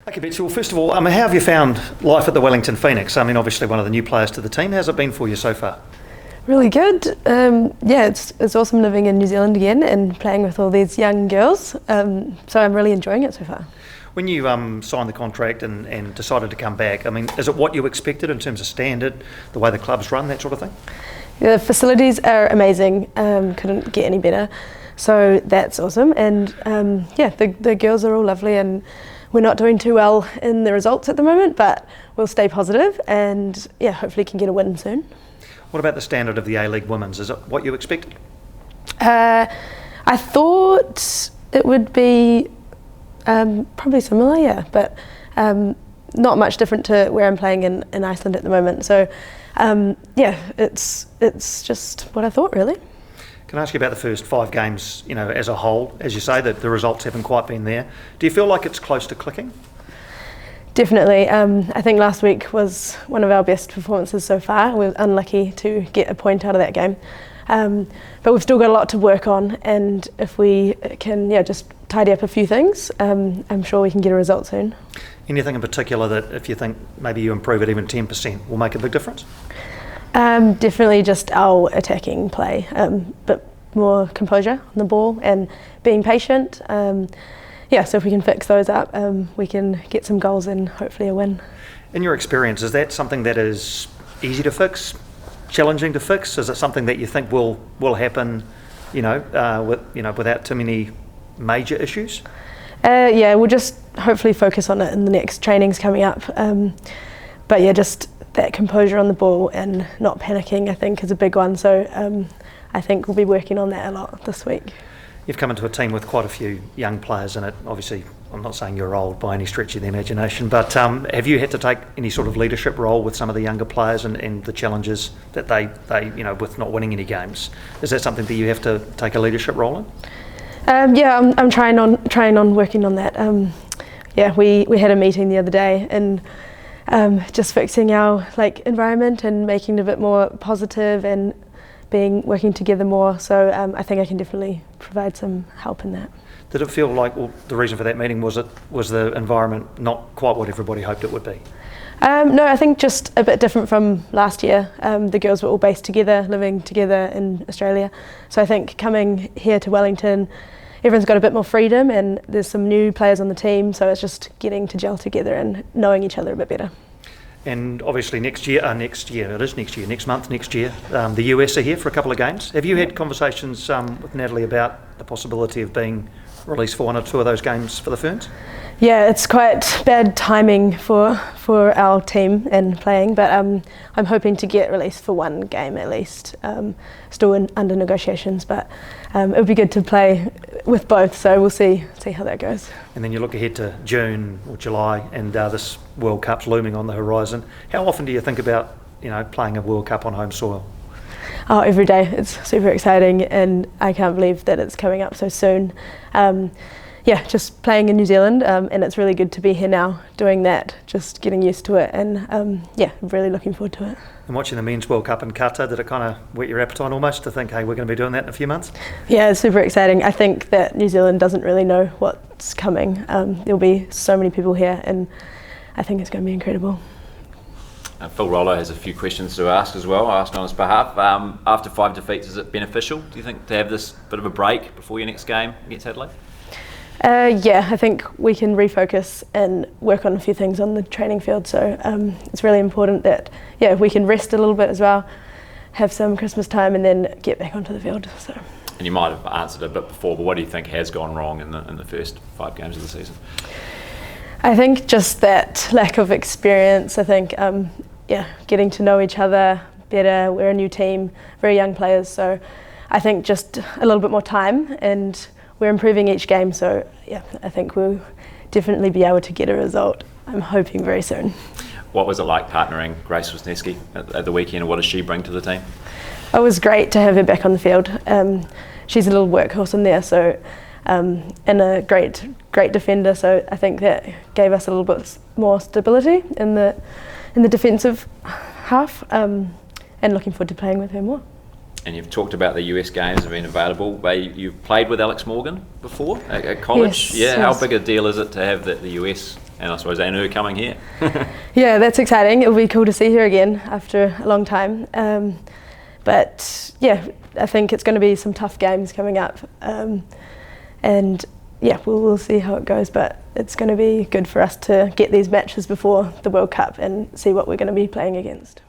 Okay, Betsy, well, first of all, how have you found life at the Wellington Phoenix? I mean, obviously one of the new players to the team. How's it been for you so far? Really good. It's awesome living in New Zealand again and playing with all these young girls. So I'm really enjoying it so far. When you signed the contract and decided to come back, I mean, is it what you expected in terms of standard, the way the club's run, that sort of thing? The facilities are amazing. Couldn't get any better. So that's awesome. And the girls are all lovely, and we're not doing too well in the results at the moment, but we'll stay positive and hopefully can get a win soon. What about the standard of the A-League women's? Is it what you expected? I thought it would be probably similar, but not much different to where I'm playing in Iceland at the moment. So it's just what I thought, really. Can I ask you about the first 5 games, as a whole? As you say, that the results haven't quite been there. Do you feel like it's close to clicking? Definitely. I think last week was one of our best performances so far. We were unlucky to get a point out of that game. But we've still got a lot to work on, and if we can just tidy up a few things, I'm sure we can get a result soon. Anything in particular that if you think maybe you improve it even 10% will make a big difference? Definitely just our attacking play, but more composure on the ball and being patient. So if we can fix those up, we can get some goals and hopefully a win. In your experience, is that something that is easy to fix, challenging to fix? Is it something that you think will happen, without too many major issues? We'll just hopefully focus on it in the next trainings coming up. Just that composure on the ball and not panicking, I think, is a big one. So I think we'll be working on that a lot this week. You've come into a team with quite a few young players in it. Obviously, I'm not saying you're old by any stretch of the imagination, but have you had to take any sort of leadership role with some of the younger players and the challenges that they with not winning any games? Is that something that you have to take a leadership role in? I'm trying on working on that. We had a meeting the other day and just fixing our environment and making it a bit more positive and working together more. So I think I can definitely provide some help in that. Did it feel like the reason for that meeting was the environment not quite what everybody hoped it would be? No, I think just a bit different from last year. The girls were all based together, living together in Australia. So I think coming here to Wellington, everyone's got a bit more freedom, and there's some new players on the team, so it's just getting to gel together and knowing each other a bit better. And obviously next month, the US are here for a couple of games. Have you had conversations with Natalie about the possibility of being released for 1 or 2 of those games for the Ferns? Yeah, it's quite bad timing for our team and playing, but I'm hoping to get released for 1 game at least. Still under negotiations, but it would be good to play with both, so we'll see how that goes. And then you look ahead to June or July, and this World Cup's looming on the horizon. How often do you think about playing a World Cup on home soil? Oh, every day. It's super exciting, and I can't believe that it's coming up so soon. Just playing in New Zealand, and it's really good to be here now doing that, just getting used to it, and really looking forward to it. And watching the Men's World Cup in Qatar, did it kind of whet your appetite almost to think, hey, we're going to be doing that in a few months? Yeah, it's super exciting. I think that New Zealand doesn't really know what's coming. There'll be so many people here, and I think it's going to be incredible. Phil Rollo has a few questions to ask as well. I'll ask on his behalf. After 5 defeats, is it beneficial, do you think, to have this bit of a break before your next game against Adelaide? I think we can refocus and work on a few things on the training field. So it's really important that we can rest a little bit as well, have some Christmas time, and then get back onto the field. So. And you might have answered a bit before, but what do you think has gone wrong in the first 5 games of the season? I think just that lack of experience. I think getting to know each other better. We're a new team, very young players, so I think just a little bit more time, and we're improving each game, so I think we'll definitely be able to get a result. I'm hoping very soon. What was it like partnering Grace Wisniewski at the weekend, and what does she bring to the team? It was great to have her back on the field. She's a little workhorse in there, so and a great defender, so I think that gave us a little bit more stability in the defensive half, and looking forward to playing with her more. And you've talked about the US games have been available. You've played with Alex Morgan before at college. Yes. How big a deal is it to have the US And I suppose Anu coming here. Yeah, that's exciting. It'll be cool to see her again after a long time. But yeah, I think it's going to be some tough games coming up. And yeah, we'll see how it goes. But it's going to be good for us to get these matches before the World Cup and see what we're going to be playing against.